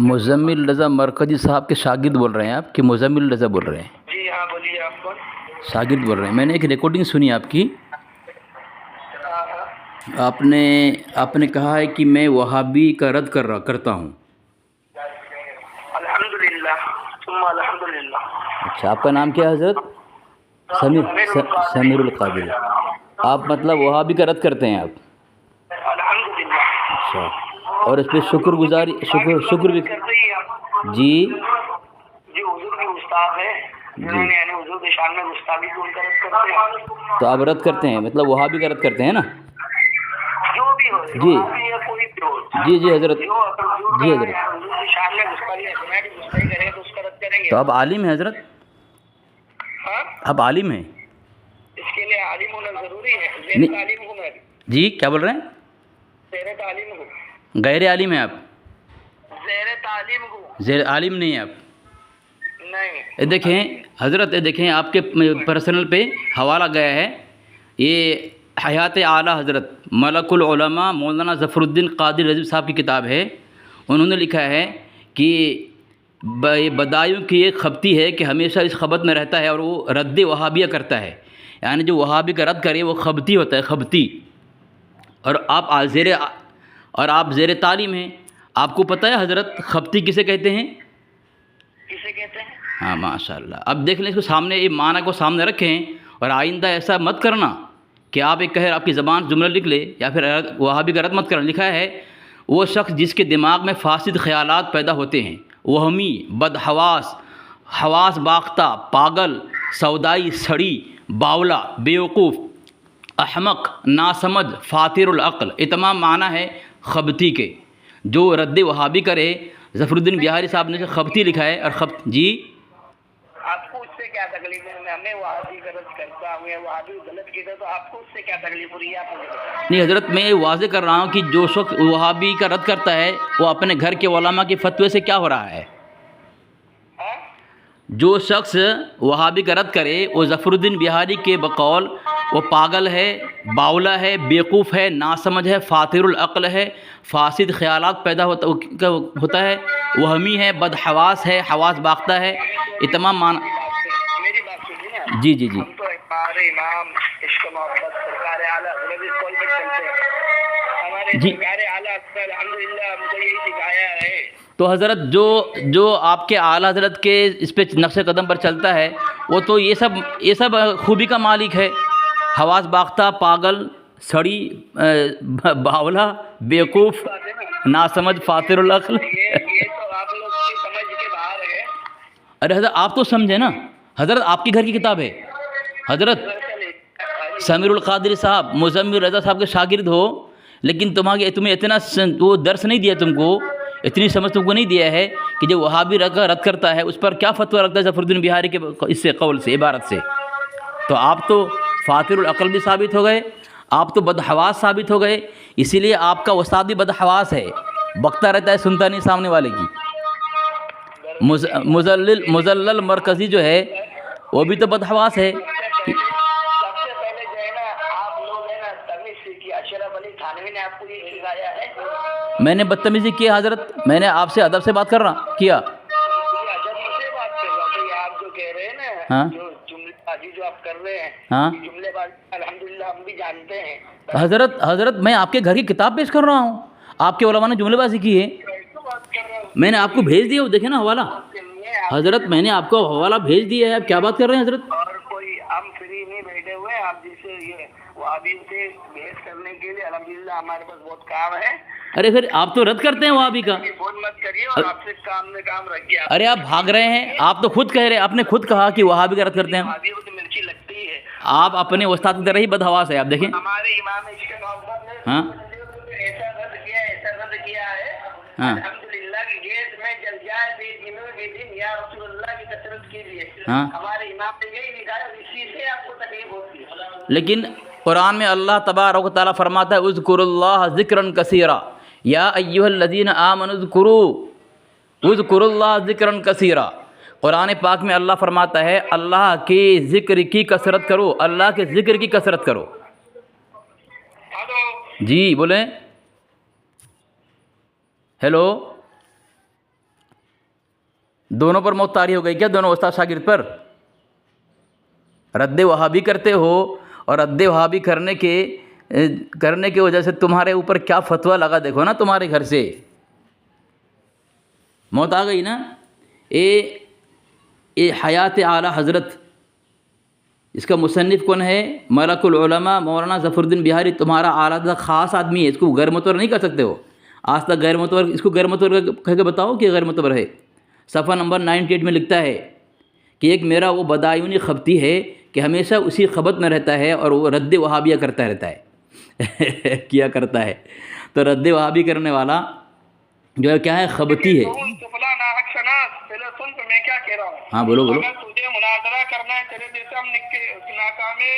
مزمل رضا مرکزی صاحب کے شاگرد بول رہے ہیں آپ کہ مزمل رضا بول رہے ہیں؟ جی ہاں بولیے، آپ کون؟ شاگرد بول رہے ہیں. میں نے ایک ریکارڈنگ سنی آپ کی. آپ نے کہا ہے کہ میں وہابی کا رد کرتا ہوں. الحمدللہ ثم الحمدللہ. اچھا، آپ کا نام کیا ہے حضرت؟ سمیر القادری. آپ مطلب وہابی کا رد کرتے ہیں آپ؟ الحمدللہ. اچھا، اور اس پہ شکر بھی. جی جی حضور کے استاد ہیں، جی، یعنی حضور کے شان میں گستاخی کو ان کا رد کرتے ہیں. تو آپ رد کرتے ہیں، مطلب وہابی کا رد کرتے ہیں نا؟ جو بھی ہو، جی یا کوئی بھی ہو. جی جی حضرت. جی حضرت. حضور کے شان میں گستاخی کریں تو اس کا رد کریں گے. تو آپ عالم ہیں حضرت؟ ہاں، آپ عالم ہیں؟ اس کے لیے عالم ہونا ضروری ہے. زیر تعلیم ہوں میں. جی کیا بول رہے ہیں؟ زیر تعلیم ہوں. غیر عالم ہیں آپ؟ زیر تعلیم ہوں. زیر عالم نہیں ہیں آپ؟ نہیں. دیکھیں حضرت، دیکھیں آپ کے پرسنل پہ حوالہ گیا ہے. یہ حیات اعلیٰ حضرت ملک العلماء مولانا ظفر الدین قادری رضوی صاحب کی کتاب ہے. انہوں نے لکھا ہے کہ بدایوں کی ایک خبتی ہے کہ ہمیشہ اس خبت میں رہتا ہے اور وہ رد وہابیہ کرتا ہے. یعنی جو وہابی کا رد کرے وہ خبتی ہوتا ہے، خبتی. اور آپ زیر تعلیم ہیں. آپ کو پتہ ہے حضرت خبتی کسے کہتے ہیں؟ کسے کہتے ہیں؟ ہاں ماشاء اللہ. اب دیکھ لیں اس کو سامنے، یہ معنی کو سامنے رکھیں اور آئندہ ایسا مت کرنا کہ آپ ایک کہے آپ کی زبان جملہ لکھ لے یا پھر وہابی کا رد مت کرنا. لکھا ہے وہ شخص جس کے دماغ میں فاسد خیالات پیدا ہوتے ہیں، وہمی، بدحواس، حواس باختہ، پاگل، سودائی، سڑی، باولا، بیوقوف، احمق، ناسمجھ، فاتر العقل. یہ تمام معنی ہے خبتی کے. جو رد وہابی کرے، ظفر الدین بہاری صاحب نے خبتی لکھا ہے. اور جی آپ کو اس سے کیا تکلیف ہے؟ میں وہابی کا رد کرتا ہوں یا وہابی غلط کہتا تو آپ کو اس سے کیا تکلیف ہو رہی ہے؟ آپ مجھے بتائیں. نہیں حضرت، میں واضح کر رہا ہوں کہ جو شخص وہابی کا رد کرتا ہے وہ اپنے گھر کے علماء کے فتوے سے کیا ہو رہا ہے. جو شخص وہابی کا رد کرے وہ ظفر الدین بہاری کے بقول وہ پاگل ہے، باولا ہے، بیوقوف ہے، ناسمجھ ہے، فاتر العقل ہے، فاسد خیالات پیدا ہوتا ہے، وہمی ہے، بدحواس ہے، حواس باختہ ہے. یہ تمام معنی. میری بات سنیے نا. جی جی جی. ہم تو ہمارے امام عشق محبت سرکار اعلیٰ حضرت کوئی بھی چلتے ہیں. ہمارے جی. سرکار اعلیٰ الحمدللہ ہم کو یہی سکھایا ہے. تو حضرت جو آپ کے اعلیٰ حضرت کے اس پہ نقش قدم پر چلتا ہے وہ تو یہ سب خوبی کا مالک ہے. حواس باختہ، پاگل، سڑی، باولا، بیوقوف، ناسمجھ، فاتر العقل. یہ تو آپ لوگ کی سمجھ کے باہر ہے. ارے حضرت آپ تو سمجھے نا. حضرت آپ کے گھر کی کتاب ہے. حضرت سمیر القادری صاحب مزمل رضا صاحب کے شاگرد ہو، لیکن تمہیں اتنا وہ درس نہیں دیا، تم کو اتنی سمجھ تم کو نہیں دیا ہے کہ جو وہابی رد کرتا ہے اس پر کیا فتویٰ رکھتا ہے ظفر الدین بہاری کے اس سے قول سے، عبارت سے. تو آپ تو فاتر العقل بھی ثابت ہو گئے، آپ تو بدحواس ثابت ہو گئے. اسی لیے آپ کا استاد بھی بدحواس ہے، بکتا رہتا ہے، سنتا نہیں سامنے والے کی. مزلل مرکزی جو ہے وہ بھی تو بدحواس ہے. سب سے پہلے جو ہے نا آپ لوگ ہے نا تمیز سیکھیے. اشرف علی تھانوی نے آپ کو یہ سکھایا ہے. میں نے بدتمیزی کی حضرت؟ میں نے آپ سے ادب سے بات کر رہا کیا. ادب سے بات کر رہا ہوں. آپ جو کہہ رہے ہیں نا، جو جملے بازی جو آپ کر رہے ہیں، جملے بازی الحمدللہ ہم بھی جانتے ہیں. حضرت میں آپ کے گھر کی کتاب پیش کر رہا ہوں. آپ کے علماء نے جملے بازی کی ہے. میں نے آپ کو بھیج دیا، دیکھیں نا حوالہ. حضرت میں نے آپ کو حوالہ بھیج دیا ہے. آپ کیا بات کر رہے ہیں حضرت؟ اور کوئی ہم فری نہیں بیٹھے ہوئے. آپ جسے یہ وہابی سے بحث کرنے کے لیے الحمدللہ ہمارے پاس بہت کام ہے. ارے پھر آپ تو رد کرتے ہیں وہابی کا. فون مت کریے اور آپ سے کام میں کام رکھ گیا. ارے آپ بھاگ رہے ہیں. آپ تو خود کہہ رہے ہیں، آپ نے خود کہا کہ وہابی کا رد کرتے ہیں. وہابی کو تو مرچی لگتی ہے. آپ اپنے استاد کی طرح ہی بدحواس ہے. آپ دیکھیں ہمارے امام عشق محبت نے ایسا رد کیا ہے الحمدللہ کی گیس میں جل جائے بے دنوں بے دن یا رسول اللہ کی کثرت کیجیے. ہمارے امام نے یہی لکھا ہے. اسی سے آپ کو تکلیف ہوتی ہے. لیکن قرآن میں اللہ تبارک و تعالیٰ فرماتا ہے اذکروا اللہ ذکرا کثیرا یا ایھا الذین آمنوا اذکروا اللہ ذکرا کثیرا. قرآن پاک میں اللہ فرماتا ہے اللہ کے ذکر کی کثرت کرو، اللہ کے ذکر کی کثرت کرو. جی بولیں. ہیلو. دونوں پر موت طاری ہو گئی کیا؟ دونوں استاد شاگرد پر رد وہابی کرتے ہو، اور رد وہابی کرنے کی وجہ سے تمہارے اوپر کیا فتویٰ لگا دیکھو نا، تمہارے گھر سے موت آ گئی نا۔ اے حیات اعلیٰ حضرت، اس کا مصنف کون ہے؟ ملک العلماء مولانا ظفر الدین بہاری، تمہارا اعلیٰ حضرت خاص آدمی ہے، اس کو غیر معتبر نہیں کر سکتے ہو۔ آج تک غیر معتبر، اس کو غیر معتبر کہہ کے بتاؤ کہ غیر معتبر ہے۔ صفحہ نمبر 98 میں لکھتا ہے کہ ایک میرا وہ بدایونی خبتی ہے کہ ہمیشہ اسی خبت میں رہتا ہے اور وہ رد وہابیہ کرتا رہتا ہے کیا کرتا ہے۔ تو رد وہابی کرنے والا جو ہے کیا ہے؟ خبتی ہے۔ میں کیا کہہ رہا ہوں؟ ہاں بولو بولو۔ اگر تجھے مناظرہ کرنا ہے، تیرے جیسے ہم ناکامے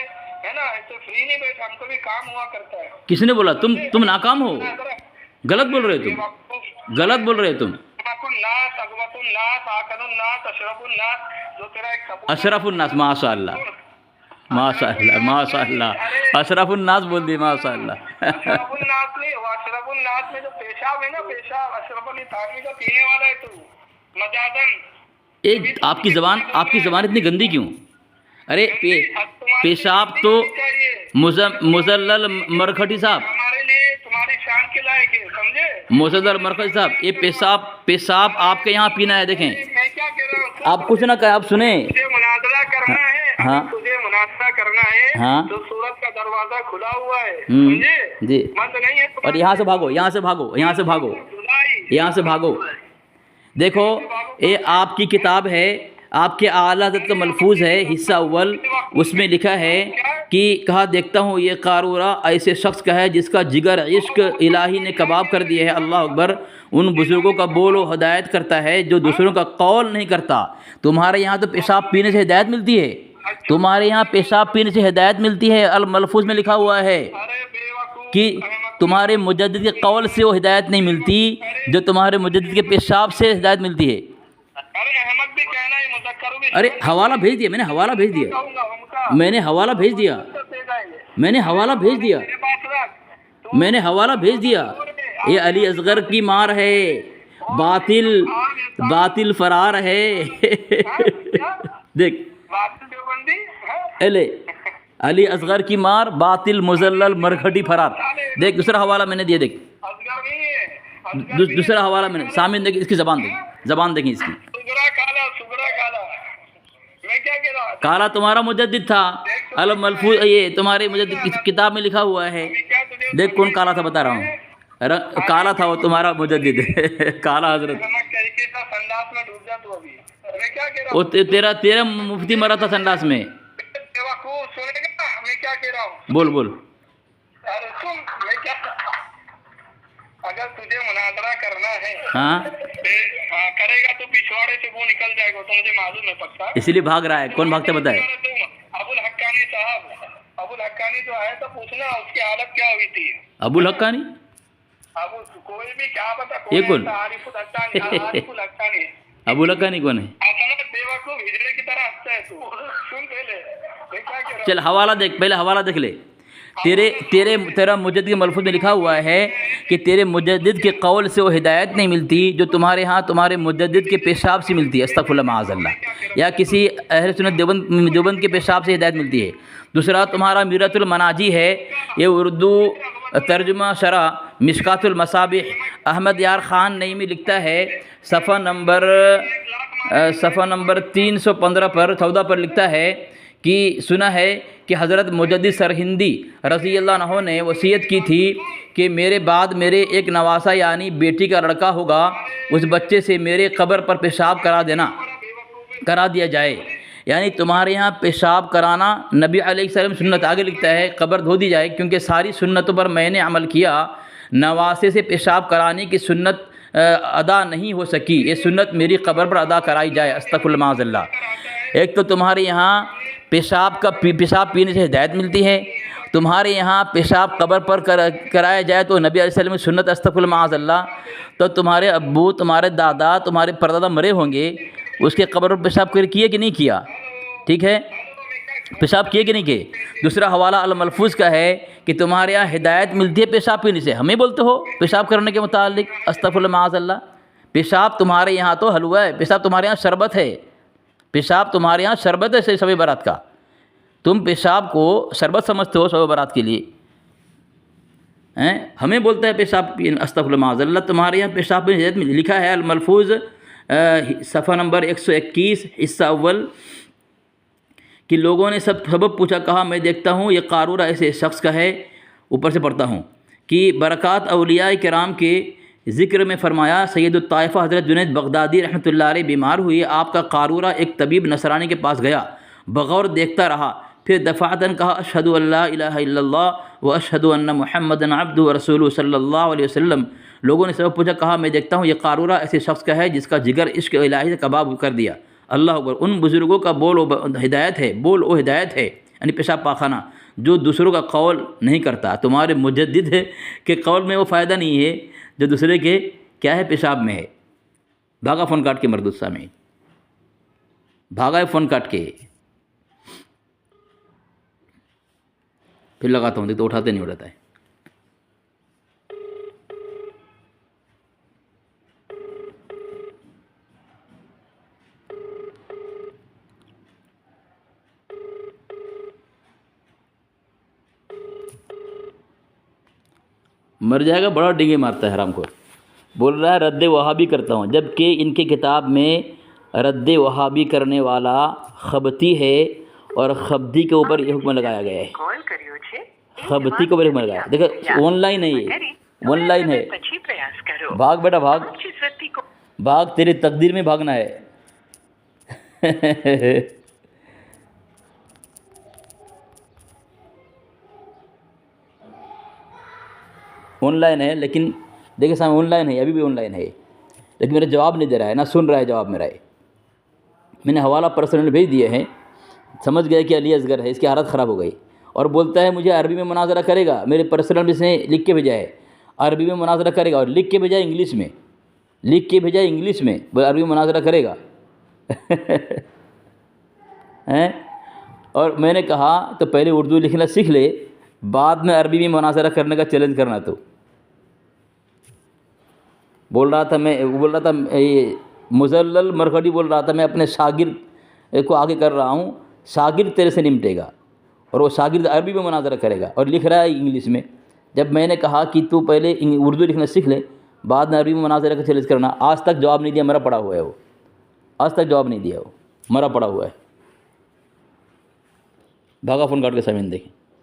ہے نا، ایسے فری نہیں بیٹھے، ہم کو بھی کام ہوا کرتا ہے۔ کس نے بولا تم ناکام ہو؟ غلط بول رہے ہو تم، غلط بول رہے ہو تم۔ الناس، اغوط الناس، آکل الناس، اشرف الناس، جو تیرا ایک سپورٹ اشرف الناس، ماشاء اللہ ماشاء اللہ ماشاء اللہ، اشرف الناس بول دی، ماشاء اللہ۔ اشرف الناس نہیں، وہ اشرف الناس میں جو پیشاب ہے نا، پیشاب اشرف علی تھانوی کا پینے والا ہے تو مجازن۔ آپ کی زبان اتنی گندی کیوں؟ ارے پیشاب تو مزلل مرکھٹی صاحب، ہمارے لیے تمہاری شان کے لائق ہے، سمجھے؟ مزلل مرکھٹی صاحب، یہ پیشاب آپ کے یہاں پینا ہے، دیکھیں میں کیا کہہ رہا ہوں؟ آپ کچھ نہ کہیں، آپ سنیں۔ تجھے مناظرہ کرنا ہے، ہاں تجھے مناظرہ کرنا ہے ہاں تو سورت کا دروازہ کھلا ہوا ہے، سمجھے؟ جی، مت نہیں ہے اور یہاں سے بھاگو، یہاں سے بھاگو، یہاں سے بھاگو، یہاں سے بھاگو۔ دیکھو یہ آپ کی کتاب ہے، آپ کے اعلیٰ حضرت کا ملفوظ ہے، حصہ اول، اس میں لکھا ہے کہ کہا دیکھتا ہوں یہ قارورہ ایسے شخص کا ہے جس کا جگر عشق الہی نے کباب کر دیا ہے۔ اللہ اکبر۔ ان بزرگوں کا بول و ہدایت کرتا ہے جو دوسروں کا قول نہیں کرتا۔ تمہارے یہاں تو پیشاب پینے سے ہدایت ملتی ہے، تمہارے یہاں پیشاب پینے سے ہدایت ملتی ہے۔ الملفوظ میں لکھا ہوا ہے کہ تمہارے مجدد کے قول سے وہ ہدایت نہیں ملتی جو تمہارے مجدد کے پیشاب سے ہدایت ملتی ہے۔ ارے حوالہ بھیج دیا، میں نے حوالہ بھیج دیا، میں نے حوالہ بھیج دیا، میں نے حوالہ بھیج دیا، میں نے حوالہ بھیج دیا۔ یہ علی اصغر کی مار ہے، باطل فرار ہے۔ دیکھ علی اصغر کی مار، باطل مزلل مرکھٹی فرار۔ دیکھ دوسرا حوالہ میں نے دیا، دیکھ دوسرا حوالہ میں نے سامنے، دیکھ اس کی زبان دیکھیں اس کی۔ کالا تمہارا مجدد تھا، الملفوظ یہ تمہارے مجدد کی کتاب میں لکھا ہوا ہے۔ دیکھ کون کالا تھا بتا رہا ہوں، کالا تھا وہ تمہارا مجدد کالا حضرت۔ وہ تیرا مفتی مرا تھا سنڈاس میں۔ بول بول۔ اگر تجھے مناظرہ کرنا ہے ہاں کرے گا تو پچھواڑے سے وہ نکل جائے گا، تو مجھے معلوم ہے پکا۔ اسی لیے بھاگ رہا ہے، کون بھاگتا بتائے؟ ابو الحقانی صاحب، ابو الحقانی جو آیا تو پوچھنا اس کی حالت کیا ہوئی تھی۔ ابو الحقانی کوئی بھی کیا پتا یہ کون؟ عارف الحقانی۔ ابو الحقانی کون ہے؟ بیوقوف ہجڑے کی طرح ہنستا ہے تو سن پہلے۔ چل حوالہ دیکھ، پہلے حوالہ دیکھ لے۔ تیرا مجدد کے ملفوظ میں لکھا ہوا ہے کہ تیرے مجدد کے قول سے وہ ہدایت نہیں ملتی جو تمہارے ہاں تمہارے مجدد کے پیشاب سے ملتی ہے، استغفر اللہ معاذ اللہ، یا کسی اہل سنت دیوبند کے پیشاب سے ہدایت ملتی ہے۔ دوسرا تمہارا میرۃ المناجی ہے، یہ اردو ترجمہ شرح مشکات المصابیح احمد یار خان نعیمی لکھتا ہے، صفحہ نمبر 315 پر 14 پر لکھتا ہے کہ سنا ہے کہ حضرت مجدد سرہندی رضی اللہ عنہ نے وصیت کی تھی کہ میرے بعد میرے ایک نواسہ یعنی بیٹی کا لڑکا ہوگا، اس بچے سے میرے قبر پر پیشاب کرا دیا جائے۔ یعنی تمہارے یہاں پیشاب کرانا نبی علیہ السلام سنت، آگے لکھتا ہے قبر دھو دی جائے کیونکہ ساری سنتوں پر میں نے عمل کیا، نواسے سے پیشاب کرانے کی سنت ادا نہیں ہو سکی، یہ سنت میری قبر پر ادا کرائی جائے، استغفر اللہ معاذ اللہ۔ ایک تو تمہارے یہاں پیشاب پینے سے ہدایت ملتی ہے، تمہارے یہاں پیشاب قبر پر کرایا جائے تو نبی علیہ السلام کی سنت، استغفر اللہ معاذ اللہ۔ تو تمہارے ابو، تمہارے دادا، تمہارے پردادا مرے ہوں گے، اس کے قبر پر پیشاب کیے کہ نہیں کیا؟ ٹھیک ہے، پیشاب کیے کہ نہیں کیے؟ دوسرا حوالہ الملفوظ کا ہے کہ تمہارے یہاں ہدایت ملتی ہے پیشاب پینے سے، ہمیں بولتے ہو پیشاب کرنے کے متعلق، استغفر اللہ معاذ اللہ۔ پیشاب تمہارے یہاں تو حلوہ ہے، پیشاب تمہارے یہاں شربت ہے، پیشاب تمہارے یہاں شربت ہے شب برات کا، تم پیشاب کو شربت سمجھتے ہو شب برات کے لیے، ہمیں بولتا ہے پیشاب استغفر اللہ معاذ اللہ۔ تمہارے یہاں پیشاب میں لکھا ہے الملفوظ صفحہ نمبر 121 حصہ اول کہ لوگوں نے سبب پوچھا، کہا میں دیکھتا ہوں یہ قارورہ ایسے شخص کا ہے، اوپر سے پڑھتا ہوں کہ برکات اولیاء کرام کے ذکر میں فرمایا سید الطائفہ حضرت جنید بغدادی رحمۃ اللہ علیہ بیمار ہوئے، آپ کا قارورہ ایک طبیب نصرانی کے پاس گیا، بغور دیکھتا رہا، پھر دفعتاً کہا اشہد ان لا الہ الا اللہ و اشہد ان محمدًا عبدہ و رسولہ صلی اللہ علیہ وسلم۔ لوگوں نے سبب پوچھا، کہا میں دیکھتا ہوں یہ قارورہ ایسے شخص کا ہے جس کا جگر عشق الہی سے کباب کر دیا۔ اللہ اکبر۔ ان بزرگوں کا بول و ہدایت ہے، بول و ہدایت ہے، یعنی پیشاب پاخانہ، جو دوسروں کا قول نہیں کرتا۔ تمہارے مجدد ہے کہ قول میں وہ فائدہ نہیں ہے جو دوسرے کے کیا ہے پیشاب میں ہے۔ بھاگا فون کاٹ کے مردود سامع، بھاگا ہے فون کاٹ کے، پھر لگاتا ہوں، تو اٹھاتے نہیں اٹھاتا ہے۔ مر جائے گا، بڑا ڈنگے مارتا ہے حرام خور۔ بول رہا ہے رد وہابی کرتا ہوں، جبکہ ان کے کتاب میں رد وہابی کرنے والا خبتی ہے، اور خبتی کے اوپر یہ حکم لگایا گیا ہے، خبتی کے اوپر حکم لگایا ہے۔ دیکھو آن لائن ہے، یہ آن لائن ہے۔ بھاگ بیٹا بھاگ، بھاگ، تیری تقدیر میں بھاگنا ہے۔ آن لائن ہے، لیکن دیکھیں سامنے آن لائن ہے، ابھی بھی آن لائن ہے، لیکن میرا جواب نہیں دے رہا ہے، نہ سن رہا ہے جواب میرا ہے۔ میں نے حوالہ پرسنل بھیج دیے ہیں، سمجھ گئے کہ علی اصغر ہے، اس کی حالت خراب ہو گئی، اور بولتا ہے مجھے عربی میں مناظرہ کرے گا۔ میرے پرسنل میں سے لکھ کے بھیجا ہے عربی میں مناظرہ کرے گا، اور لکھ کے بھیجا انگلش میں، لکھ کے بھیجا انگلش میں، عربی میں مناظرہ کرے گا۔ اور میں نے کہا تو پہلے اردو لکھنا سیکھ لے، بعد میں عربی میں مناظرہ کرنے کا چیلنج کرنا۔ تو بول رہا تھا یہ مزلل مرکڑی بول رہا تھا میں اپنے شاگرد کو آگے کر رہا ہوں، شاگرد تیرے سے نمٹے گا، اور وہ شاگرد عربی میں مناظرہ کرے گا، اور لکھ رہا ہے انگلش میں۔ جب میں نے کہا کہ تو پہلے اردو لکھنا سیکھ لے، بعد میں عربی میں مناظرہ کا چیلنج کرنا، آج تک جواب نہیں دیا، مرا پڑا ہوا ہے وہ، آج تک جواب نہیں دیا وہ، مرا پڑا ہوا ہے۔ بھاگا فون کاٹ کے سامنے دیکھیں۔